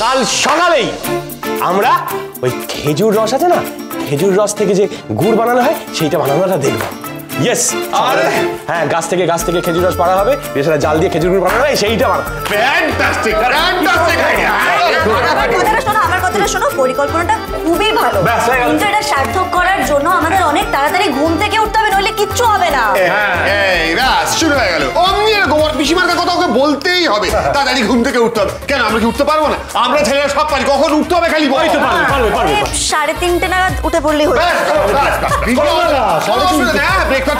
কাল সকালেই আমরা ওই খেজুর রস আছে না, খেজুর রস থেকে যে গুড় বানানো হয় সেইটা বানানোটা দেখবো। ইয়েস, হ্যাঁ, গাছ থেকে খেজুর রস পাড়া হবে, বেশি জাল দিয়ে খেজুর গুড় বানানো হয়, সেইটা বানানো। Fantastic fantastic idea. আমার কথাটা শোনো, পরিকল্পনাটা খুবই ভালো, কিন্তু এটা সার্থক করার জন্য আমাদের অনেক তাড়াতাড়ি ঘুম থেকে উঠতে হবে, নইলে কিচ্ছু হবে না। এই ব্যাস শুরু হয়ে গেল। অমনি গোবর পিসিমার কথা ওকে বলতেই হবে, তাড়াতাড়ি ঘুম থেকে উঠতে হবে। কেন আমরা কি উঠতে পারবো না? আমরা ছেলেরা সব পারি, কখন উঠতে হবে খালি বলতে পারবে। 3:30 নাগাদ উঠে পড়লেই হলো।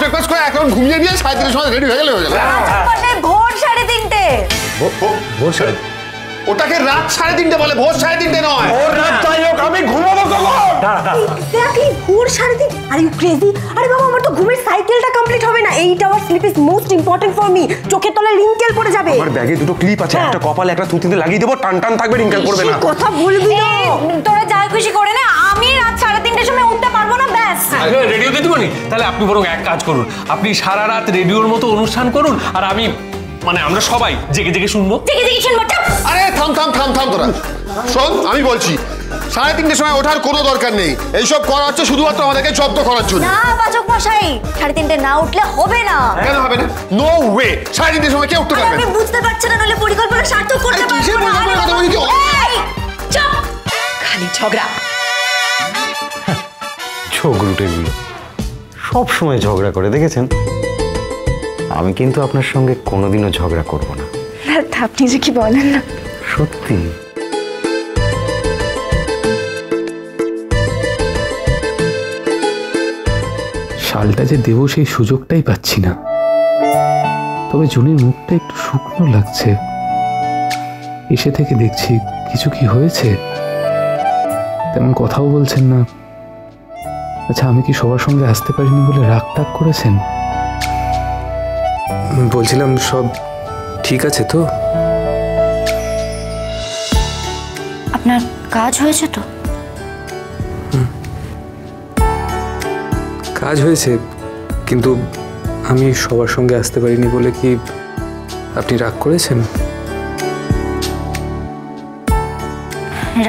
ব্রেকফাস্ট করে এখন ঘুমিয়ে দিয়ে 3:30 সময় রেডি হয়ে গেলে হয়ে গেল। ভোর 3:30। ওটাকে রাত 3:30 বলে, ভোর 3:30 নয়। ওর রাত যাই হোক, আমি ঘুমাবো কখন? এক্স্যাক্টলি ভোর 3:30। Are you crazy? আরে বাবা, আমার তো ঘুমের সাইকেলটা কমপ্লিট হবে না। 8 hour sleep is most important for me. চোখের তলায় রিঙ্কেল পড়ে যাবে। আমার ব্যাগে দুটো ক্লিপ আছে, একটা কপালে একটা থুতিতে লাগিয়ে দেবো, টান টান থাকবে, রিঙ্কেল পড়বে না। কথা বলবি না, তোরা যা খুশি করে না, আমি রাত 3:30টার সময় উঠতে পারবো না। ব্যাস, রেডিও দিতে পারি? তাহলে আপনি বরং এক কাজ করুন, আপনি সারা রাত রেডিওর মতো অনুষ্ঠান করুন, আর আমি আমরা সবাই জেগে জেগে শুনবো। আরে থাম তোরা। শোন, আমি বলছি 3:30 সময় ওঠার কোনো দরকার নেই। এইসব করা হচ্ছে শুধুমাত্র আমাদেরকে জব্দ করার জন্য। না বাচক মশাই, 3:30 না উঠলে হবে না। কেন হবে না? নো ওয়ে, 3:30 সময় কে উঠতে পারবে? আমি বুঝতে পারছি না, নইলে পরিকল্পনা সার্থক করতে পারবো না। চুপ, খালি ঝগড়া। ঝগড়ুটেগুলো সব সময় ঝগড়া করে, দেখেছেন? আমি কিন্তু আপনার সঙ্গে কোনোদিনও ঝগড়া করব না। আপনি যে কি বলেন না, সত্যি। শালটা যে দেব সেই সুযোগটাই পাচ্ছি না। তবে জুনির মুখটা একটু শুকনো লাগছে। এসে থেকে দেখছি কিছু কি হয়েছে, তেমন কথাও বলছেন না। আচ্ছা, আমি কি সবার সঙ্গে আসতে পারিনি বলে রাগ টাগ করেছেন? বলছিলাম সব ঠিক আছে তো? আপনার কাজ হয়েছে তো? কাজ হয়েছে, কিন্তু আমি সবার সঙ্গে আসতে পারিনি বলে কি আপনি রাগ করেছেন?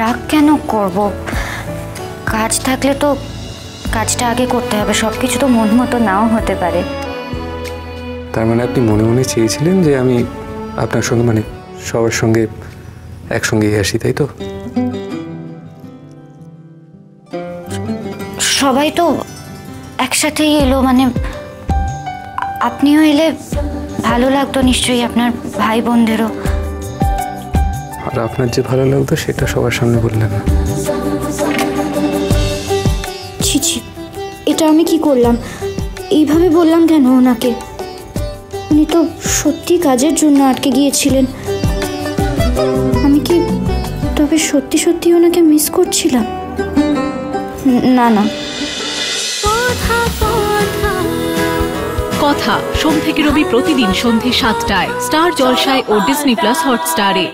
রাগ কেন করব? কাজ থাকলে তো কাজটা আগে করতে হবে, সবকিছু তো মন মতো নাও হতে পারে। তার মানে আপনি মনে মনে চেয়েছিলেন যে আমি আপনার সঙ্গে সবার সঙ্গে একসঙ্গে আসি, তাই তো? সবাই তো একসাথেই এলো, আপনিও এলে ভালো লাগতো নিশ্চয়ই, আপনার ভাই বোনদেরও। আর আপনার যে ভালো লাগতো সেটা সবার সামনে বললেন না। ছি ছি, এটা আমি কি করলাম? এইভাবে বললাম কেন ওনাকে? উনি তো সত্যি কাজের জন্য আটকে গিয়েছিলেন। আমি কি তবে সত্যি সত্যি ওনাকে মিস করছিলাম? না না। কথা সোম থেকে রবি প্রতিদিন সন্ধ্যে 7টায় স্টার জলসায় ও ডিজনি প্লাস হটস্টারে।